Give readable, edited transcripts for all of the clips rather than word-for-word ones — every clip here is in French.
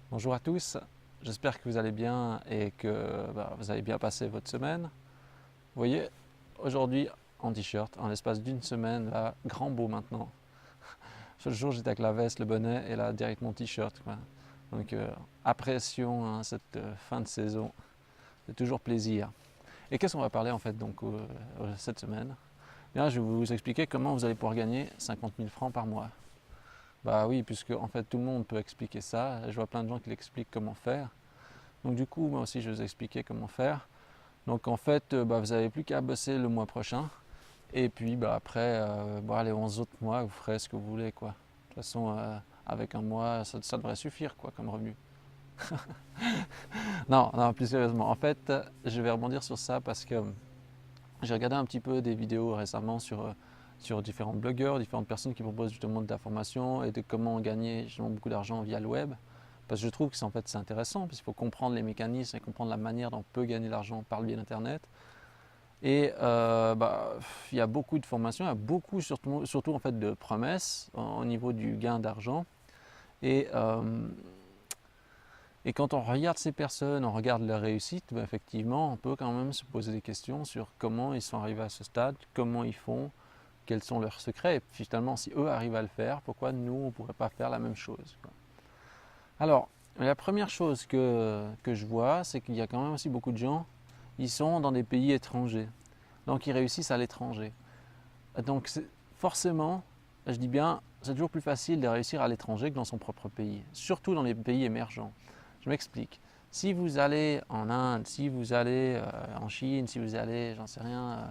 Bonjour à tous, j'espère que vous allez bien et que vous avez bien passé votre semaine. Vous voyez, aujourd'hui en t-shirt, en l'espace d'une semaine, là, grand beau maintenant. Ce jour j'étais avec la veste, le bonnet et là direct mon t-shirt. Donc apprécions cette fin de saison, c'est toujours plaisir. Et qu'est-ce qu'on va parler en fait donc cette semaine? Bien, je vais vous expliquer comment vous allez pouvoir gagner 50 000 francs par mois. Bah oui, puisque en fait tout le monde peut expliquer ça. Je vois plein de gens qui l'expliquent comment faire. Donc du coup, moi aussi, je vais vous expliquer comment faire. Donc en fait, vous n'avez plus qu'à bosser le mois prochain. Et puis après, les 11 autres mois, vous ferez ce que vous voulez, quoi. De toute façon, avec un mois, ça devrait suffire, quoi, comme revenu. Non, non, plus sérieusement. En fait, je vais rebondir sur ça parce que j'ai regardé un petit peu des vidéos récemment sur différents blogueurs, différentes personnes qui proposent justement de la formation et de comment gagner justement beaucoup d'argent via le web. Parce que je trouve que c'est intéressant, parce qu'il faut comprendre les mécanismes et comprendre la manière dont on peut gagner de l'argent par le biais d'Internet. Et il y a beaucoup de formations, il y a beaucoup surtout en fait de promesses au niveau du gain d'argent. Et, euh, et quand on regarde ces personnes, on regarde leur réussite, effectivement, on peut quand même se poser des questions sur comment ils sont arrivés à ce stade, comment ils font, quels sont leurs secrets. Et finalement, si eux arrivent à le faire, pourquoi nous, on ne pourrait pas faire la même chose, quoi. Alors, la première chose que je vois, c'est qu'il y a quand même aussi beaucoup de gens, ils sont dans des pays étrangers. Donc, ils réussissent à l'étranger. Donc, forcément, je dis bien, c'est toujours plus facile de réussir à l'étranger que dans son propre pays, surtout dans les pays émergents. Je m'explique. Si vous allez en Inde, si vous allez en Chine, si vous allez, j'en sais rien,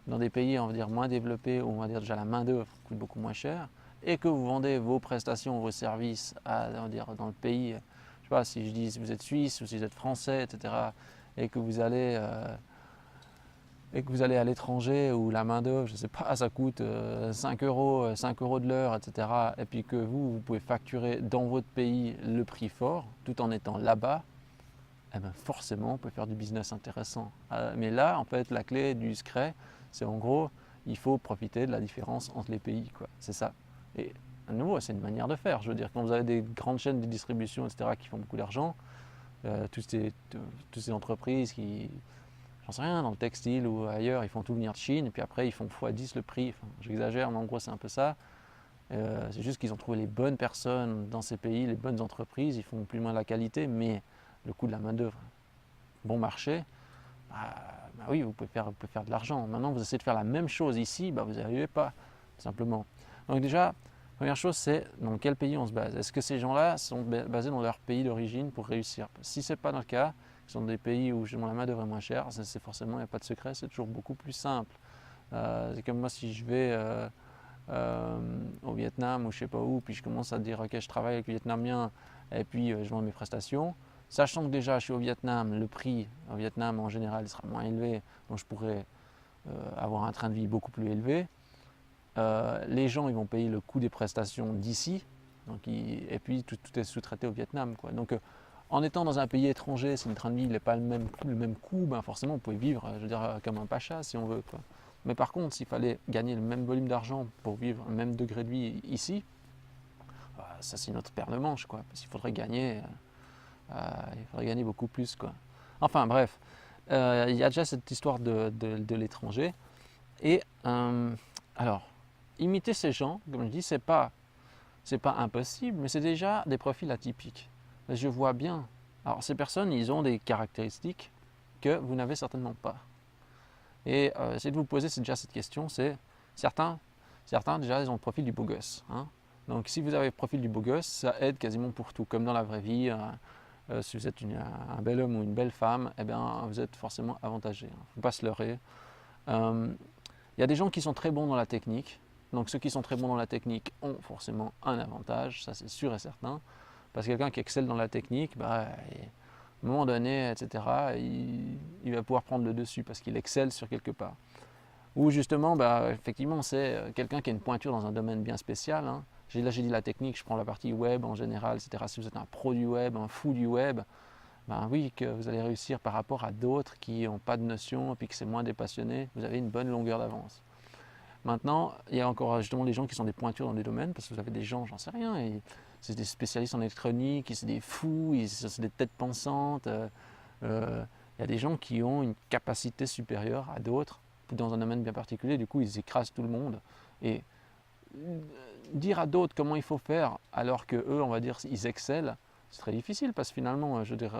dans des pays, on va dire, moins développés, où on va dire déjà la main-d'œuvre coûte beaucoup moins cher, et que vous vendez vos prestations, vos services on va dire, dans le pays, je ne sais pas si je dis si vous êtes suisse ou si vous êtes français, etc., et que vous allez à l'étranger où la main-d'œuvre, je ne sais pas, ça coûte 5 euros, 5 euros de l'heure, etc. Et puis que vous pouvez facturer dans votre pays le prix fort tout en étant là-bas, eh ben forcément, on peut faire du business intéressant. Mais là, en fait, la clé du secret, c'est en gros, il faut profiter de la différence entre les pays, quoi. C'est ça. Et à nouveau, c'est une manière de faire. Je veux dire, quand vous avez des grandes chaînes de distribution, etc., qui font beaucoup d'argent, toutes ces entreprises qui, j'en sais rien, dans le textile ou ailleurs, ils font tout venir de Chine, et puis après, ils font x10 le prix. Enfin, j'exagère, mais en gros, c'est un peu ça. C'est juste qu'ils ont trouvé les bonnes personnes dans ces pays, les bonnes entreprises, ils font plus ou moins la qualité, mais le coût de la main-d'œuvre, bon marché, oui, vous pouvez faire de l'argent. Maintenant, vous essayez de faire la même chose ici, vous n'y arrivez pas, simplement. Donc déjà, première chose, c'est dans quel pays on se base. Est-ce que ces gens-là sont basés dans leur pays d'origine pour réussir? Si ce n'est pas dans le cas, ce sont des pays où justement la main-d'œuvre est moins chère, c'est forcément, il n'y a pas de secret, c'est toujours beaucoup plus simple. C'est comme moi si je vais au Vietnam ou je sais pas où, puis je commence à dire ok, je travaille avec les Vietnamiens et puis je vends mes prestations. Sachant que déjà je suis au Vietnam, le prix au Vietnam en général sera moins élevé, donc je pourrais avoir un train de vie beaucoup plus élevé. Les gens ils vont payer le coût des prestations d'ici, et puis tout est sous-traité au Vietnam, quoi. Donc en étant dans un pays étranger, si le train de vie n'est pas le même coût, forcément vous pouvez vivre, je veux dire, comme un pacha si on veut, quoi. Mais par contre, s'il fallait gagner le même volume d'argent pour vivre le même degré de vie ici, ça c'est notre paire de manches, quoi. Parce qu'il faudrait gagner beaucoup plus, quoi. Enfin bref, il y a déjà cette histoire de l'étranger. Et alors, imiter ces gens, comme je dis, c'est pas impossible, mais c'est déjà des profils atypiques. Je vois bien. Alors ces personnes, ils ont des caractéristiques que vous n'avez certainement pas. Et essayez de vous poser déjà cette question, c'est certains, certains déjà ils ont le profil du beau gosse, hein. Donc si vous avez le profil du beau gosse, ça aide quasiment pour tout, comme dans la vraie vie. Si vous êtes un bel homme ou une belle femme, eh bien, vous êtes forcément avantagé. Il ne faut pas se leurrer. Il y a des gens qui sont très bons dans la technique. Donc ceux qui sont très bons dans la technique ont forcément un avantage, ça c'est sûr et certain. Parce que quelqu'un qui excelle dans la technique, à un moment donné, etc., il va pouvoir prendre le dessus parce qu'il excelle sur quelque part. Ou justement, effectivement, c'est quelqu'un qui a une pointure dans un domaine bien spécial, hein. Là, j'ai dit la technique, je prends la partie web en général, etc. Si vous êtes un pro du web, un fou du web, oui, que vous allez réussir par rapport à d'autres qui n'ont pas de notion et puis que c'est moins des passionnés, vous avez une bonne longueur d'avance. Maintenant, il y a encore justement des gens qui sont des pointures dans des domaines, parce que vous avez des gens, j'en sais rien, c'est des spécialistes en électronique, c'est des fous, c'est des têtes pensantes. Il y a des gens qui ont une capacité supérieure à d'autres dans un domaine bien particulier, du coup ils écrasent tout le monde. Et dire à d'autres comment il faut faire alors que eux, on va dire, ils excellent, c'est très difficile parce que finalement, je veux dire,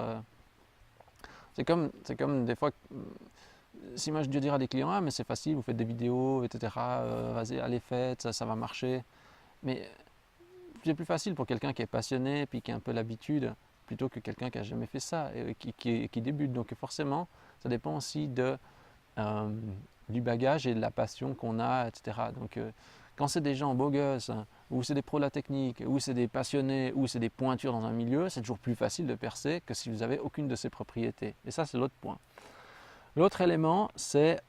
c'est comme des fois, si moi je dois dire à des clients, ah mais c'est facile, vous faites des vidéos, etc., vas-y, allez faites, ça va marcher. Mais c'est plus facile pour quelqu'un qui est passionné, puis qui a un peu l'habitude, plutôt que quelqu'un qui n'a jamais fait ça et qui débute. Donc forcément, ça dépend aussi du bagage et de la passion qu'on a, etc. Donc quand c'est des gens beaux gosses, ou c'est des pros de la technique, ou c'est des passionnés, ou c'est des pointures dans un milieu, c'est toujours plus facile de percer que si vous n'avez aucune de ces propriétés. Et ça, c'est l'autre point. L'autre élément, c'est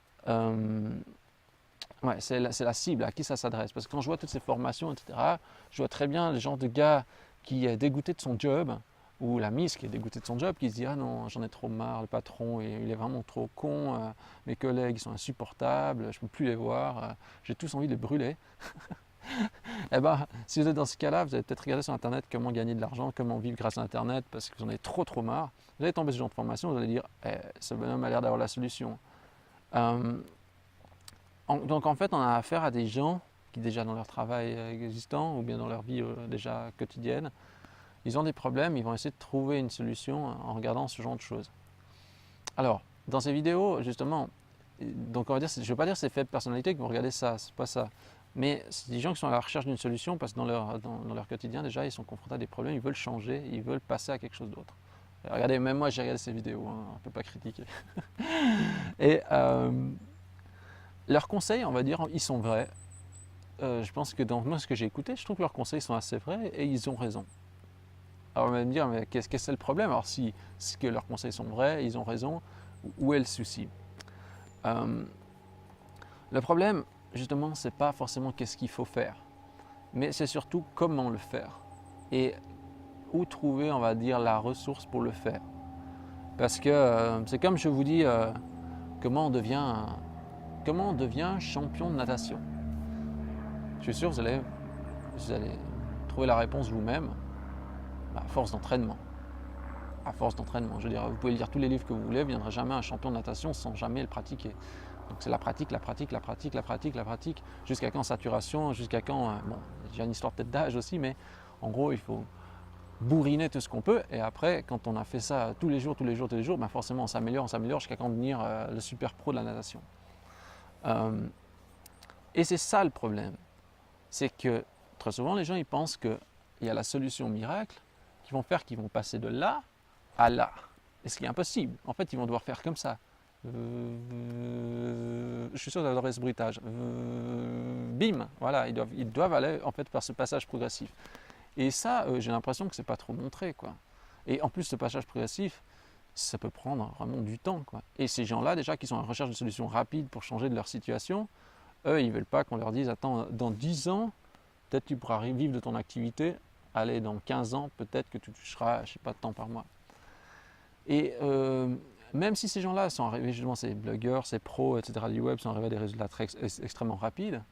la cible, à qui ça s'adresse. Parce que quand je vois toutes ces formations, etc., je vois très bien le genre de gars qui est dégoûté de son job, ou la miss qui est dégoûtée de son job, qui se dit « Ah non, j'en ai trop marre, le patron, il est vraiment trop con, mes collègues ils sont insupportables, je ne peux plus les voir, j'ai tous envie de les brûler. » Eh bien, si vous êtes dans ce cas-là, vous allez peut-être regarder sur Internet comment gagner de l'argent, comment vivre grâce à Internet, parce que vous en avez trop marre. Vous allez tomber sur ce genre de formation, vous allez dire ce bonhomme a l'air d'avoir la solution. Donc en fait, on a affaire à des gens qui déjà dans leur travail existant, ou bien dans leur vie déjà quotidienne, ils ont des problèmes, ils vont essayer de trouver une solution en regardant ce genre de choses. Alors, dans ces vidéos, justement, donc on va dire, je ne veux pas dire que c'est faible personnalité qui vont regarder ça, c'est pas ça. Mais c'est des gens qui sont à la recherche d'une solution parce que dans leur quotidien, déjà, ils sont confrontés à des problèmes, ils veulent changer, ils veulent passer à quelque chose d'autre. Regardez, même moi, j'ai regardé ces vidéos, hein, on ne peut pas critiquer. Et leurs conseils, on va dire, ils sont vrais. Je pense que dans moi, ce que j'ai écouté, je trouve que leurs conseils sont assez vrais et ils ont raison. Alors on va me dire, mais qu'est-ce que c'est le problème? Alors si que leurs conseils sont vrais, ils ont raison, où est le souci? Le problème, justement, c'est pas forcément qu'est-ce qu'il faut faire, mais c'est surtout comment le faire et où trouver, on va dire, la ressource pour le faire. Parce que c'est comme je vous dis, comment on devient champion de natation. Je suis sûr que vous allez trouver la réponse vous-même à force d'entraînement. À force d'entraînement. Je veux dire, vous pouvez lire tous les livres que vous voulez, vous ne viendrez jamais un champion de natation sans jamais le pratiquer. Donc c'est la pratique, jusqu'à quand saturation, jusqu'à quand, bon, j'ai une histoire peut-être d'âge aussi, mais en gros, il faut bourriner tout ce qu'on peut, et après, quand on a fait ça tous les jours, ben forcément on s'améliore, jusqu'à quand devenir le super pro de la natation. Et c'est ça le problème, c'est que très souvent les gens ils pensent qu'il y a la solution miracle qu'ils vont passer de là à là. Et ce qui est impossible. En fait, ils vont devoir faire comme ça. Je suis sûr d'avoir ce bruitage. Bim, voilà, ils doivent aller en fait par ce passage progressif. Et ça, j'ai l'impression que c'est pas trop montré, quoi. Et en plus, ce passage progressif, ça peut prendre vraiment du temps, quoi. Et ces gens-là, déjà, qui sont en recherche de solutions rapides pour changer de leur situation, eux, ils veulent pas qu'on leur dise, attends, dans 10 ans, peut-être tu pourras vivre de ton activité. Allez, dans 15 ans, peut-être que tu toucheras, je sais pas, de temps par mois. Et même si ces gens-là sont arrivés, justement, ces blogueurs, ces pros, etc., du web, sont arrivés à des résultats extrêmement rapides,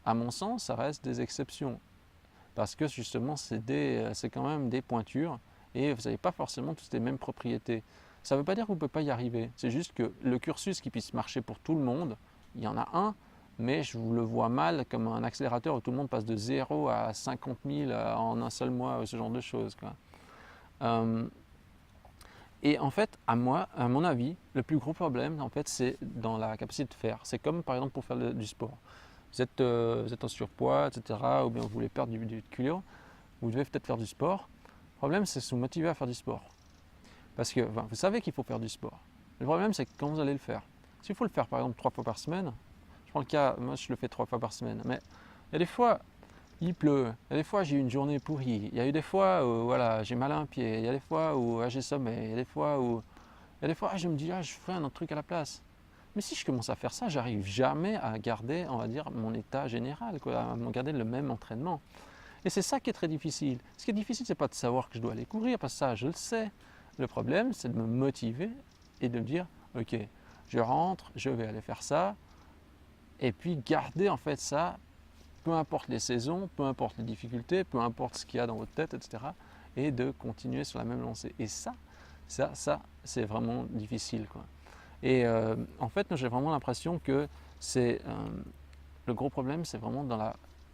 à mon sens, ça reste des exceptions. Parce que justement, c'est quand même des pointures et vous n'avez pas forcément toutes les mêmes propriétés. Ça ne veut pas dire que vous ne pouvez pas y arriver. C'est juste que le cursus qui puisse marcher pour tout le monde, il y en a un, mais je vous le vois mal comme un accélérateur où tout le monde passe de 0 à 50 000 en un seul mois, ce genre de choses, quoi. Et en fait, à mon avis, le plus gros problème, en fait, c'est dans la capacité de faire. C'est comme par exemple pour faire du sport. Vous êtes en surpoids, etc., ou bien vous voulez perdre du culot, vous devez peut-être faire du sport. Le problème, c'est de se motiver à faire du sport. Parce que vous savez qu'il faut faire du sport. Le problème, c'est quand vous allez le faire. S'il faut le faire, par exemple, 3 fois par semaine, je prends le cas, moi je le fais 3 fois par semaine, mais il y a des fois, il pleut, il y a des fois j'ai eu une journée pourrie, il y a eu des fois où voilà, j'ai mal à un pied, il y a des fois où j'ai sommeil, il y a des fois où je me dis je ferai un autre truc à la place. Mais si je commence à faire ça, j'arrive jamais à garder, on va dire, mon état général, quoi, à garder le même entraînement. Et c'est ça qui est très difficile. Ce qui est difficile, c'est pas de savoir que je dois aller courir, parce que ça, je le sais. Le problème, c'est de me motiver et de me dire, ok, je rentre, je vais aller faire ça, et puis garder en fait ça, peu importe les saisons, peu importe les difficultés, peu importe ce qu'il y a dans votre tête, etc. Et de continuer sur la même lancée. Et ça c'est vraiment difficile, quoi. Et en fait, j'ai vraiment l'impression que c'est le gros problème, c'est vraiment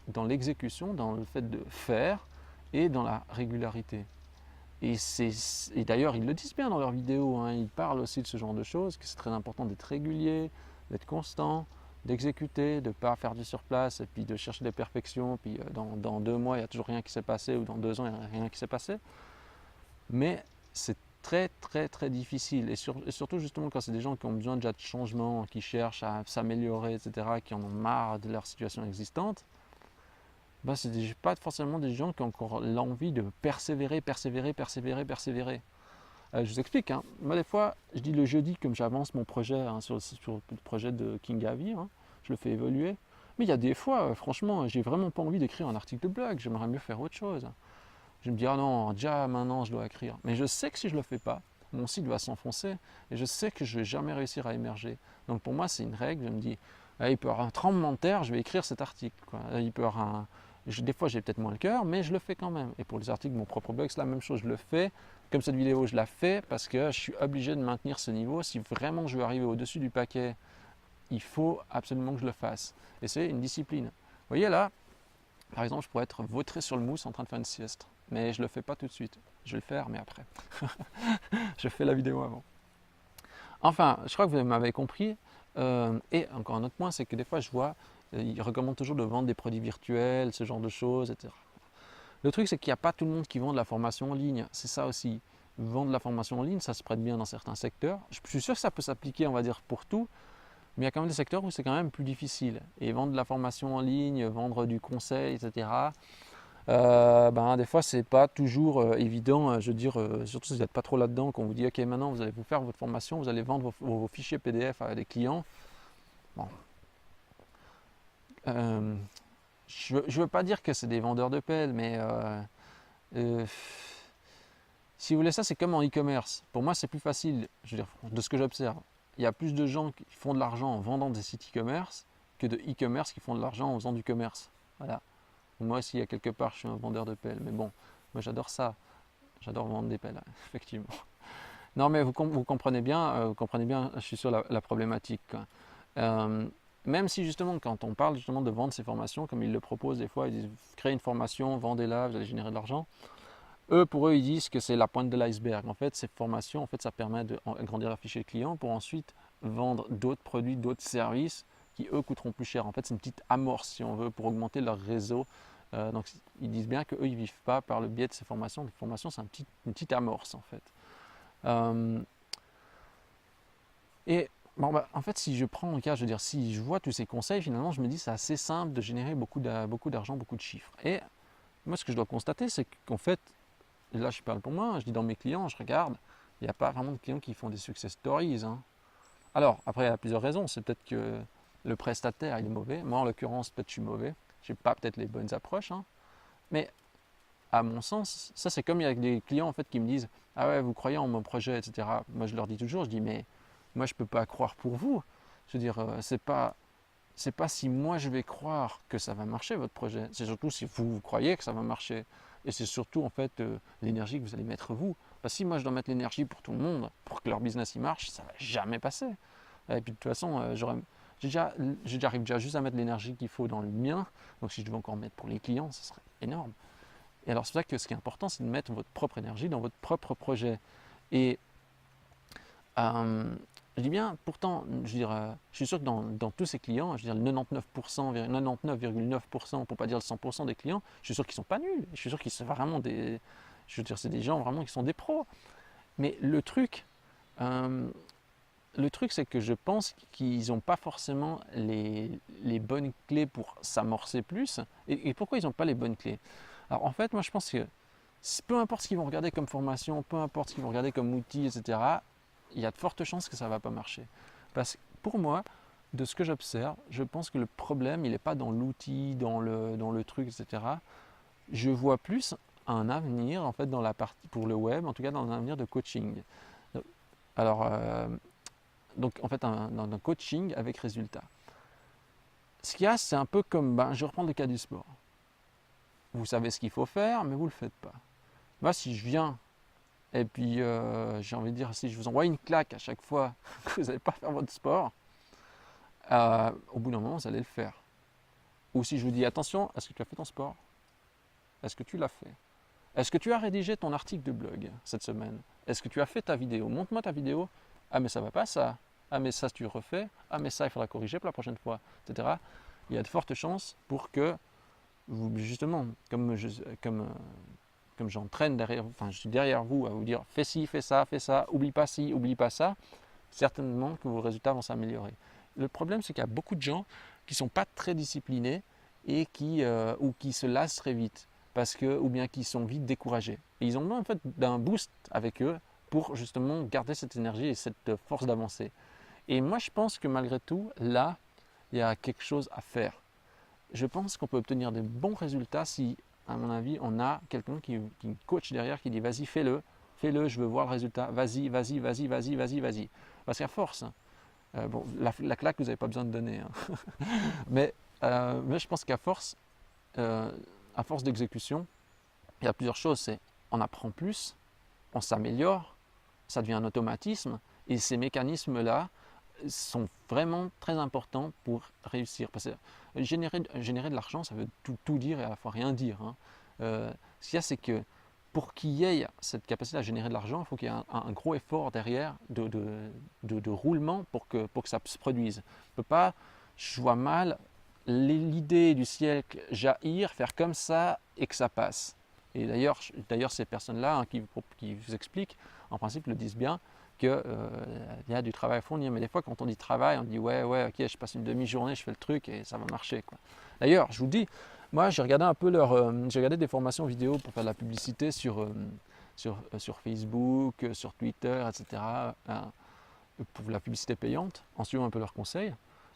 dans l'exécution, dans le fait de faire et dans la régularité. Et d'ailleurs, ils le disent bien dans leurs vidéos, hein, ils parlent aussi de ce genre de choses, que c'est très important d'être régulier, d'être constant, d'exécuter, de ne pas faire du surplace et puis de chercher des perfections, puis dans 2 mois, il n'y a toujours rien qui s'est passé, ou dans 2 ans, il n'y a rien qui s'est passé. Mais c'est très très très difficile, et surtout justement quand c'est des gens qui ont besoin déjà de changement, qui cherchent à s'améliorer, etc., qui en ont marre de leur situation existante, ben, c'est pas forcément des gens qui ont encore l'envie de persévérer. Je vous explique, hein. Moi des fois, je dis le jeudi, comme j'avance mon projet, hein, sur le projet de King Avi, hein, je le fais évoluer. Mais il y a des fois, franchement, j'ai vraiment pas envie d'écrire un article de blog, j'aimerais mieux faire autre chose. Je me dis, ah non, déjà maintenant je dois écrire. Mais je sais que si je ne le fais pas, mon site va s'enfoncer et je sais que je ne vais jamais réussir à émerger. Donc pour moi, c'est une règle. Je me dis, ah, il peut y avoir un tremblement de terre, je vais écrire cet article, quoi. Il peut y avoir des fois, j'ai peut-être moins le cœur, mais je le fais quand même. Et pour les articles de mon propre blog, c'est la même chose. Je le fais. Comme cette vidéo, je la fais parce que je suis obligé de maintenir ce niveau. Si vraiment je veux arriver au-dessus du paquet, il faut absolument que je le fasse. Et c'est une discipline. Vous voyez là, par exemple, je pourrais être vautré sur le mousse en train de faire une sieste. Mais je ne le fais pas tout de suite. Je vais le faire, mais après. Je fais la vidéo avant. Enfin, je crois que vous m'avez compris. Et encore un autre point, c'est que des fois, je vois, ils recommandent toujours de vendre des produits virtuels, ce genre de choses, etc. Le truc, c'est qu'il n'y a pas tout le monde qui vend de la formation en ligne. C'est ça aussi. Vendre de la formation en ligne, ça se prête bien dans certains secteurs. Je suis sûr que ça peut s'appliquer, on va dire, pour tout. Mais il y a quand même des secteurs où c'est quand même plus difficile. Et vendre de la formation en ligne, vendre du conseil, etc., des fois, c'est pas toujours évident. Je veux dire, surtout si vous n'êtes pas trop là-dedans, qu'on vous dit, ok, maintenant vous allez vous faire votre formation, vous allez vendre vos fichiers PDF à des clients. Bon. Je ne veux pas dire que c'est des vendeurs de pelles, mais si vous voulez, ça c'est comme en e-commerce. Pour moi, c'est plus facile, je veux dire, de ce que j'observe. Il y a plus de gens qui font de l'argent en vendant des sites e-commerce que de e-commerce qui font de l'argent en faisant du commerce. Voilà. Moi aussi, à quelque part, je suis un vendeur de pelles. Mais bon, moi j'adore ça. J'adore vendre des pelles, effectivement. Non, mais vous comprenez bien, je suis sur la problématique, quoi. Même si justement, quand on parle justement de vendre ces formations, comme ils le proposent des fois, ils disent créez une formation, vendez-la, vous allez générer de l'argent. Pour eux, ils disent que c'est la pointe de l'iceberg. En fait, ces formations, en fait, ça permet d'agrandir leur fichier client pour ensuite vendre d'autres produits, d'autres services qui, eux, coûteront plus cher. En fait, c'est une petite amorce, si on veut, pour augmenter leur réseau. Donc, ils disent bien qu'eux, ils ne vivent pas par le biais de ces formations. Les formations, c'est une petite amorce, en fait. En fait, si je prends le cas, je veux dire, si je vois tous ces conseils, finalement, je me dis c'est assez simple de générer beaucoup d'argent, beaucoup de chiffres. Et moi, ce que je dois constater, c'est qu'en fait, et là je parle pour moi, je dis dans mes clients, je regarde, il n'y a pas vraiment de clients qui font des success stories, hein. Alors, après, il y a plusieurs raisons. C'est peut-être que le prestataire, il est mauvais. Moi, en l'occurrence, peut-être que je suis mauvais. Je n'ai pas peut-être les bonnes approches, hein. Mais à mon sens, ça c'est comme il y a des clients en fait qui me disent ah ouais, vous croyez en mon projet, etc. Moi je leur dis toujours, je dis mais moi je peux pas croire pour vous. Je veux dire, c'est pas si moi je vais croire que ça va marcher votre projet. C'est surtout si vous croyez que ça va marcher. Et c'est surtout en fait l'énergie que vous allez mettre vous. Parce que si moi je dois mettre l'énergie pour tout le monde, pour que leur business y marche, ça va jamais passer. Et puis de toute façon, j'arrive déjà juste à mettre l'énergie qu'il faut dans le mien. Donc si je devais encore mettre pour les clients, ce serait énorme. Et alors c'est pour ça que ce qui est important, c'est de mettre votre propre énergie dans votre propre projet. Et je dis bien, pourtant, je suis sûr que dans tous ces clients, je veux dire le 99%, 99,9%, pour ne pas dire le 100% des clients, je suis sûr qu'ils ne sont pas nuls. Je suis sûr qu'ils sont vraiment je veux dire, c'est des gens vraiment qui sont des pros. Mais le truc, c'est que je pense qu'ils n'ont pas forcément les bonnes clés pour s'amorcer plus. Et pourquoi ils n'ont pas les bonnes clés? Alors en fait, moi je pense que peu importe ce qu'ils vont regarder comme formation, peu importe ce qu'ils vont regarder comme outil, etc., il y a de fortes chances que ça ne va pas marcher. Parce que pour moi, de ce que j'observe, je pense que le problème, il n'est pas dans l'outil, dans le truc, etc. Je vois plus un avenir, en fait, dans la partie, pour le web, en tout cas dans un avenir de coaching. Alors, donc en fait, dans un coaching avec résultat. ce qu'il y a, c'est un peu comme, je reprends le cas du sport. Vous savez ce qu'il faut faire, mais vous ne le faites pas. Moi, si je viens, et puis j'ai envie de dire, si je vous envoie une claque à chaque fois que vous n'allez pas faire votre sport, au bout d'un moment, vous allez le faire. Ou si je vous dis, attention, est-ce que tu as fait ton sport? Est-ce que tu l'as fait? Est-ce que tu as rédigé ton article de blog cette semaine? Est-ce que tu as fait ta vidéo? Montre-moi ta vidéo. Ah mais ça va pas ça. Ah mais ça tu refais. Ah mais ça il faudra corriger pour la prochaine fois, etc. Il y a de fortes chances pour que vous, justement, comme j'entraîne derrière, enfin je suis derrière vous à vous dire fais ci, fais ça, oublie pas ci, oublie pas ça, certainement que vos résultats vont s'améliorer. Le problème c'est qu'il y a beaucoup de gens qui ne sont pas très disciplinés et ou qui se lassent très vite ou bien qui sont vite découragés. Et ils ont besoin en fait d'un boost avec eux pour justement garder cette énergie et cette force d'avancer. Et moi je pense que malgré tout, là, il y a quelque chose à faire. Je pense qu'on peut obtenir de bons résultats si, à mon avis, on a quelqu'un qui coach derrière, qui dit vas-y, fais-le, je veux voir le résultat, vas-y. Parce qu'à force, la claque, vous n'avez pas besoin de donner. Hein. mais je pense qu'à force, à force d'exécution, il y a plusieurs choses. C'est on apprend plus, on s'améliore, ça devient un automatisme, et ces mécanismes-là sont vraiment très importants pour réussir. Parce que générer de l'argent, ça veut tout dire et à la fois rien dire. Hein. Ce qu'il y a, c'est que pour qu'il y ait cette capacité à générer de l'argent, il faut qu'il y ait un gros effort derrière de roulement pour que ça se produise. On peut pas, je vois mal l'idée du siècle jaillir, faire comme ça et que ça passe. Et d'ailleurs ces personnes-là hein, qui vous expliquent, en principe, le disent bien, qu'il y a du travail à fournir. Mais des fois, quand on dit travail, on dit ouais, ok, je passe une demi-journée, je fais le truc et ça va marcher. D'ailleurs, je vous dis, moi, j'ai regardé un peu j'ai regardé des formations vidéo pour faire de la publicité sur Facebook, sur Twitter, etc. Pour la publicité payante, en suivant un peu leurs conseils.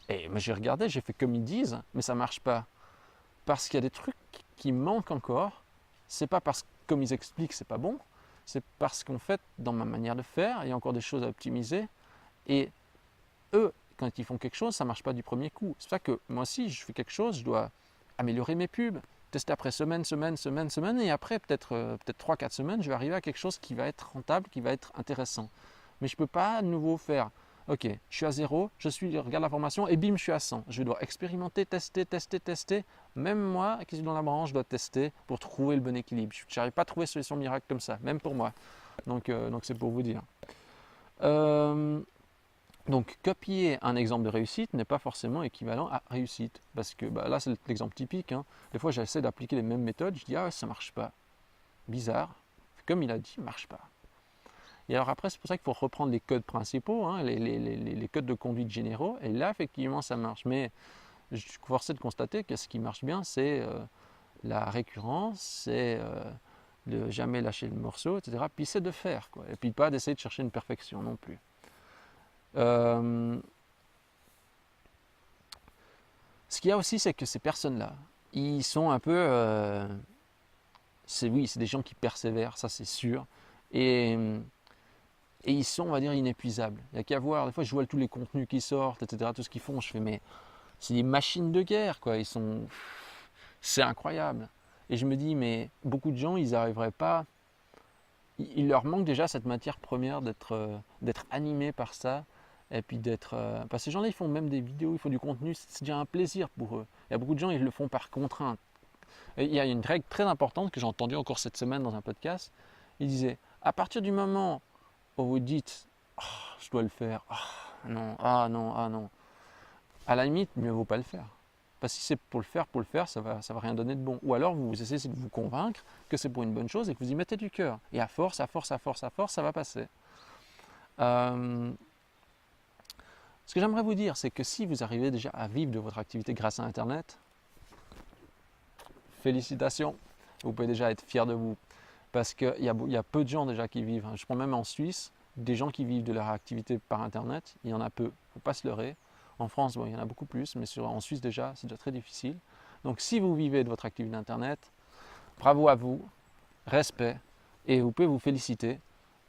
Et j'ai regardé, j'ai fait comme ils disent, mais ça ne marche pas. Parce qu'il y a des trucs qui manquent encore. C'est pas parce que, comme ils expliquent, c'est pas bon. C'est parce qu'en fait, dans ma manière de faire, il y a encore des choses à optimiser. Et eux, quand ils font quelque chose, ça ne marche pas du premier coup. C'est pour ça que moi aussi, je fais quelque chose, je dois améliorer mes pubs, tester après semaine, et après, peut-être 3-4 semaines, je vais arriver à quelque chose qui va être rentable, qui va être intéressant. Mais je ne peux pas à nouveau faire, ok, je suis à 0, je regarde la formation et bim, je suis à 100. Je dois expérimenter, tester. Même moi, qui suis dans la branche, je dois tester pour trouver le bon équilibre. Je n'arrive pas à trouver solution miracle comme ça, même pour moi. Donc c'est pour vous dire. Donc copier un exemple de réussite n'est pas forcément équivalent à réussite. Parce que là, c'est l'exemple typique. Hein. Des fois, j'essaie d'appliquer les mêmes méthodes, je dis ah ça ne marche pas. Bizarre. Comme il a dit, ça ne marche pas. Et alors après, c'est pour ça qu'il faut reprendre les codes principaux, hein, les codes de conduite généraux, et là, effectivement, ça marche. Mais je suis forcé de constater que ce qui marche bien, c'est la récurrence, c'est de jamais lâcher le morceau, etc. Puis c'est de faire, quoi. Et puis pas d'essayer de chercher une perfection non plus. Ce qu'il y a aussi, c'est que ces personnes-là, ils sont un peu... c'est des gens qui persévèrent, ça c'est sûr. Et ils sont, on va dire, inépuisables. Il n'y a qu'à voir, des fois je vois tous les contenus qui sortent, etc., tout ce qu'ils font, je fais, mais c'est des machines de guerre, quoi. C'est incroyable. Et je me dis, mais beaucoup de gens, ils n'arriveraient pas, il leur manque déjà cette matière première d'être animés par ça, et puis parce que ces gens-là, ils font même des vidéos, ils font du contenu, c'est déjà un plaisir pour eux. Il y a beaucoup de gens, ils le font par contrainte. Et il y a une règle très importante que j'ai entendue encore cette semaine dans un podcast. Il disait, à partir du moment où vous dites oh, je dois le faire, oh, non, ah non, à la limite, mieux vaut pas le faire. Parce que si c'est pour le faire, ça va rien donner de bon. Ou alors vous essayez de vous convaincre que c'est pour une bonne chose et que vous y mettez du cœur. Et à force, ça va passer. Ce que j'aimerais vous dire, c'est que si vous arrivez déjà à vivre de votre activité grâce à Internet, félicitations, vous pouvez déjà être fiers de vous. Parce qu'il y a peu de gens déjà qui vivent. Je prends même en Suisse, des gens qui vivent de leur activité par Internet, il y en a peu, il ne faut pas se leurrer. En France, il y en a beaucoup plus, mais en Suisse déjà, c'est déjà très difficile. Donc si vous vivez de votre activité Internet, bravo à vous, respect, et vous pouvez vous féliciter.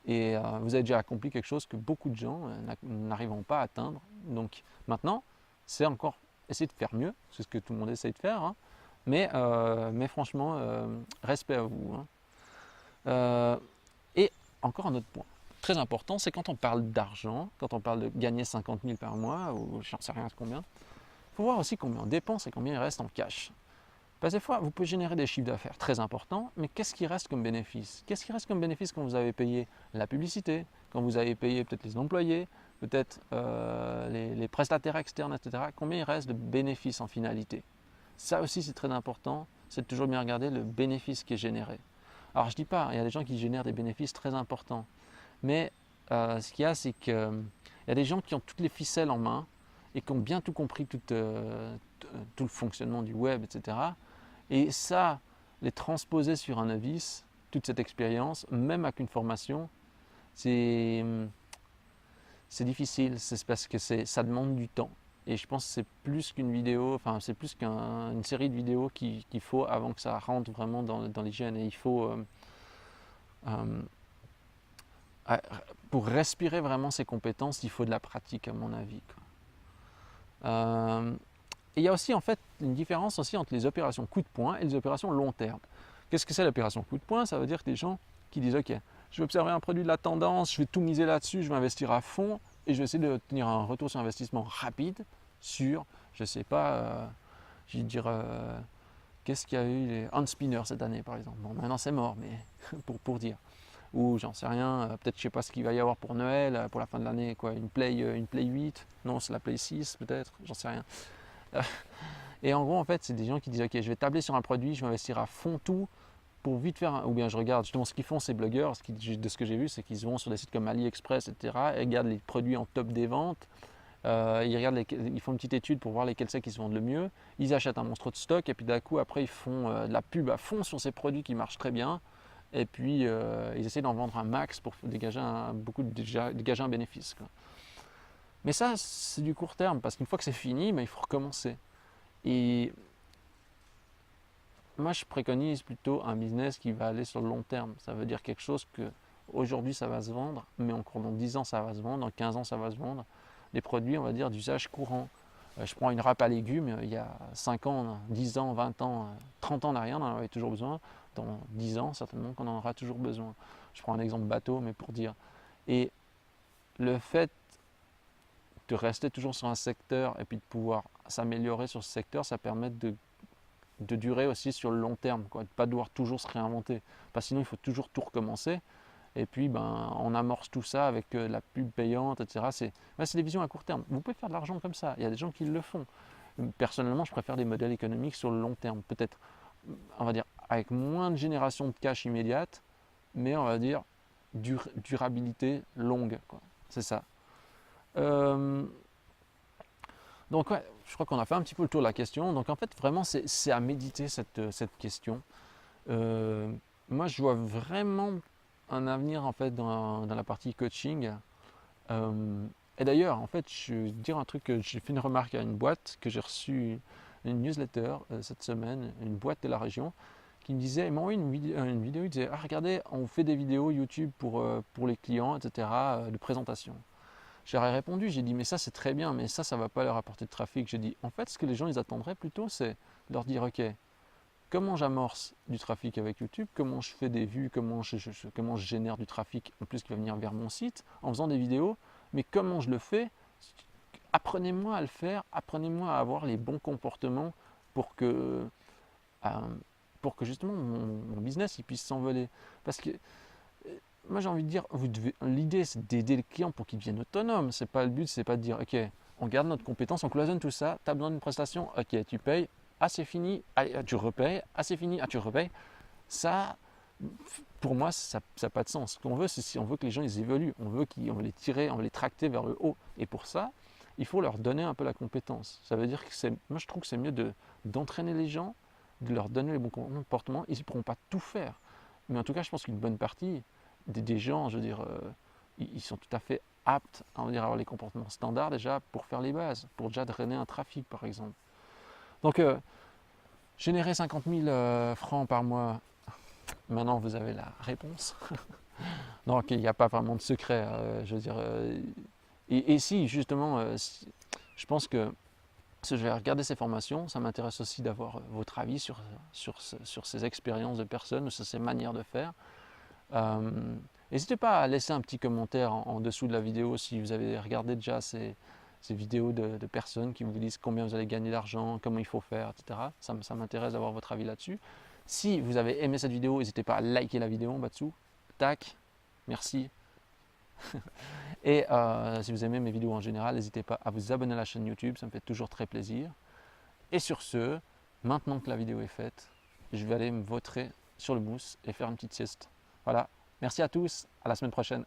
Et vous avez déjà accompli quelque chose que beaucoup de gens n'arriveront pas à atteindre. Donc maintenant, c'est encore essayez de faire mieux, c'est ce que tout le monde essaye de faire, hein. Mais franchement, respect à vous, hein. Et encore un autre point très important, c'est quand on parle d'argent, quand on parle de gagner 50 000 par mois, ou j'en sais rien combien, il faut voir aussi combien on dépense et combien il reste en cash. Parce que des fois, vous pouvez générer des chiffres d'affaires très importants, mais qu'est-ce qui reste comme bénéfice? Qu'est-ce qui reste comme bénéfice quand vous avez payé la publicité, quand vous avez payé peut-être les employés, peut-être les prestataires externes, etc. Combien il reste de bénéfices en finalité? Ça aussi, c'est très important, c'est de toujours bien regarder le bénéfice qui est généré. Alors, je ne dis pas, il y a des gens qui génèrent des bénéfices très importants, mais ce qu'il y a, c'est qu'il y a des gens qui ont toutes les ficelles en main et qui ont bien tout compris, tout le fonctionnement du web, etc. Et ça, les transposer sur un novice, toute cette expérience, même avec une formation, c'est difficile, c'est parce que ça demande du temps. Et je pense que c'est plus qu'une vidéo, enfin c'est plus qu'une série de vidéos qu'il faut avant que ça rentre vraiment dans l'hygiène. Et il faut, pour respirer vraiment ces compétences, il faut de la pratique à mon avis, quoi. Et il y a aussi en fait une différence aussi entre les opérations coup de poing et les opérations long terme. Qu'est-ce que c'est l'opération coup de poing? Ça veut dire que des gens qui disent ok, je vais observer un produit de la tendance, je vais tout miser là-dessus, je vais investir à fond et je vais essayer d'obtenir un retour sur investissement rapide sur, je ne sais pas, je vais dire, qu'est-ce qu'il y a eu les Hand Spinner cette année par exemple. Bon, maintenant c'est mort, mais pour dire. Ou j'en sais rien, peut-être je ne sais pas ce qu'il va y avoir pour Noël, pour la fin de l'année, quoi, une Play 8, non c'est la Play 6 peut-être, j'en sais rien. Et en gros, en fait, c'est des gens qui disent ok, je vais tabler sur un produit, je vais investir à fond tout pour vite faire. Ou bien je regarde justement ce qu'ils font, ces blogueurs, de ce que j'ai vu, c'est qu'ils vont sur des sites comme AliExpress, etc. Et regardent les produits en top des ventes. Ils font une petite étude pour voir lesquels c'est qui se vendent le mieux. Ils achètent un monstre de stock et puis d'un coup, après, ils font de la pub à fond sur ces produits qui marchent très bien. Et puis, ils essaient d'en vendre un max pour dégager dégager un bénéfice, quoi. Mais ça, c'est du court terme, parce qu'une fois que c'est fini, il faut recommencer. Et moi, je préconise plutôt un business qui va aller sur le long terme. Ça veut dire quelque chose que aujourd'hui ça va se vendre, mais encore dans 10 ans ça va se vendre, dans 15 ans ça va se vendre. Des produits, on va dire, d'usage courant. Je prends une râpe à légumes, il y a 5 ans, 10 ans, 20 ans, 30 ans en arrière, on en avait toujours besoin. Dans 10 ans, certainement qu'on en aura toujours besoin. Je prends un exemple bateau, mais pour dire. Et le fait de rester toujours sur un secteur et puis de pouvoir s'améliorer sur ce secteur, ça permet de durer aussi sur le long terme, quoi, de ne pas devoir toujours se réinventer. Parce que sinon, il faut toujours tout recommencer. Et puis, on amorce tout ça avec la pub payante, etc. C'est des visions à court terme. Vous pouvez faire de l'argent comme ça. Il y a des gens qui le font. Personnellement, je préfère des modèles économiques sur le long terme. Peut-être, on va dire, avec moins de génération de cash immédiate, mais on va dire durabilité longue, quoi. C'est ça. Donc ouais, je crois qu'on a fait un petit peu le tour de la question. Donc en fait, vraiment, c'est à méditer cette question. Moi, je vois vraiment un avenir en fait dans la partie coaching. Et d'ailleurs, en fait, je vais dire un truc, que j'ai fait une remarque à une boîte, que j'ai reçu une newsletter cette semaine, une boîte de la région, qui me disait, ils m'ont envoyé une vidéo, ils disaient, ah regardez, on fait des vidéos YouTube pour les clients, etc., de présentation. J'aurais répondu, j'ai dit mais ça c'est très bien, mais ça ne va pas leur apporter de trafic. J'ai dit en fait ce que les gens ils attendraient plutôt c'est leur dire ok, comment j'amorce du trafic avec YouTube, comment je fais des vues, comment je génère du trafic en plus qui va venir vers mon site en faisant des vidéos, mais comment je le fais, apprenez-moi à le faire, apprenez-moi à avoir les bons comportements pour que, euh, justement mon business il puisse s'envoler. Parce que moi j'ai envie de dire, l'idée c'est d'aider le client pour qu'il devienne autonome. C'est pas le but, c'est pas de dire ok, on garde notre compétence, on cloisonne tout ça, tu as besoin d'une prestation, ok, tu payes, ah c'est fini, allez, tu repayes, ah c'est fini, ah tu repayes. Ça, pour moi, ça n'a pas de sens. Ce qu'on veut, c'est si on veut que les gens ils évoluent, on veut les tirer, on veut les tracter vers le haut. Et pour ça, il faut leur donner un peu la compétence. Ça veut dire que moi je trouve que c'est mieux d'entraîner les gens, de leur donner les bons comportements. Ils ne pourront pas tout faire. Mais en tout cas, je pense qu'une bonne partie des gens, je veux dire, ils sont tout à fait aptes à avoir les comportements standards déjà pour faire les bases, pour déjà drainer un trafic par exemple. Donc, générer 50 000 francs par mois, maintenant vous avez la réponse. Donc, il n'y a pas vraiment de secret, je veux dire. Et si, justement, je pense que je vais regarder ces formations. Ça m'intéresse aussi d'avoir votre avis sur ces expériences de personnes, sur ces manières de faire. N'hésitez pas à laisser un petit commentaire en dessous de la vidéo si vous avez regardé déjà ces vidéos de personnes qui vous disent combien vous allez gagner d'argent, comment il faut faire, etc. Ça m'intéresse d'avoir votre avis là-dessus. Si vous avez aimé cette vidéo, n'hésitez pas à liker la vidéo en bas dessous. Tac, merci. Et si vous aimez mes vidéos en général, n'hésitez pas à vous abonner à la chaîne YouTube, ça me fait toujours très plaisir. Et sur ce, maintenant que la vidéo est faite, je vais aller me vautrer sur le mousse et faire une petite sieste. Voilà, merci à tous, à la semaine prochaine.